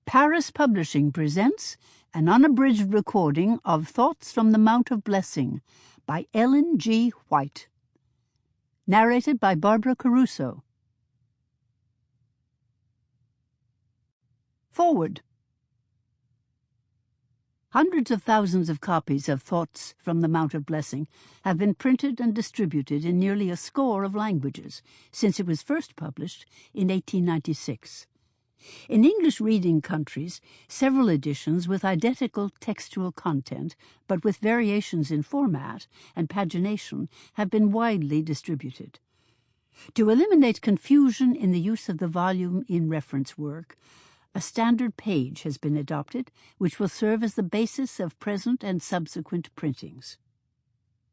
Paris Publishing presents an unabridged recording of Thoughts from the Mount of Blessing by Ellen G. White. Narrated by Barbara Caruso. Forward. Hundreds of thousands of copies of Thoughts from the Mount of Blessing have been printed and distributed in nearly a score of languages since it was first published in 1896. In English-reading countries, several editions with identical textual content, but with variations in format and pagination, have been widely distributed. To eliminate confusion in the use of the volume in reference work, a standard page has been adopted, which will serve as the basis of present and subsequent printings.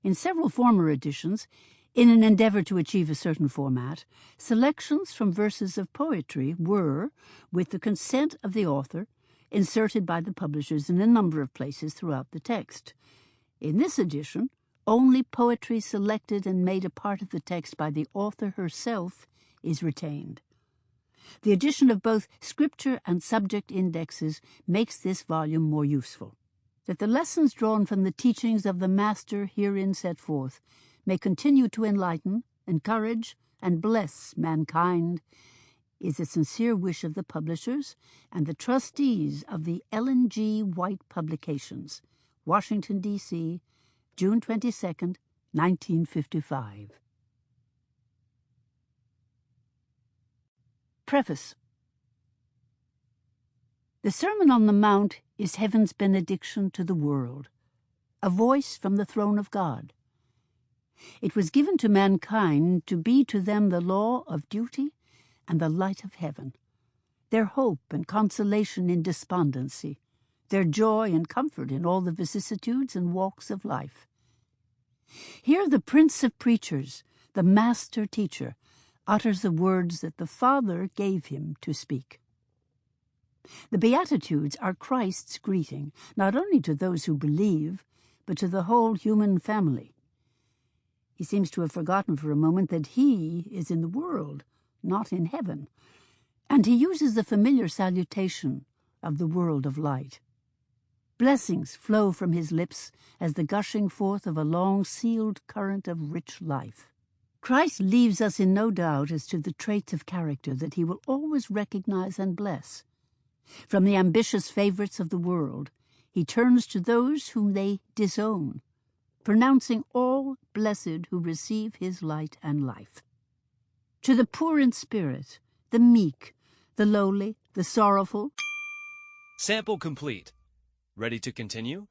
In several former editions, in an endeavor to achieve a certain format, selections from verses of poetry were, with the consent of the author, inserted by the publishers in a number of places throughout the text. In this edition, only poetry selected and made a part of the text by the author herself is retained. The addition of both scripture and subject indexes makes this volume more useful. That the lessons drawn from the teachings of the Master herein set forth may continue to enlighten, encourage, and bless mankind is a sincere wish of the publishers and the trustees of the Ellen G. White Publications, Washington, D.C., June 22, 1955. Preface. The Sermon on the Mount is heaven's benediction to the world, a voice from the throne of God. It was given to mankind to be to them the law of duty and the light of heaven, their hope and consolation in despondency, their joy and comfort in all the vicissitudes and walks of life. Here the Prince of Preachers, the Master Teacher, utters the words that the Father gave him to speak. The Beatitudes are Christ's greeting, not only to those who believe, but to the whole human family. He seems to have forgotten for a moment that he is in the world, not in heaven, and he uses the familiar salutation of the world of light. Blessings flow from his lips as the gushing forth of a long-sealed current of rich life. Christ leaves us in no doubt as to the traits of character that he will always recognize and bless. From the ambitious favorites of the world, he turns to those whom they disown, pronouncing all blessed who receive his light and life. To the poor in spirit, the meek, the lowly, the sorrowful. Sample complete. Ready to continue?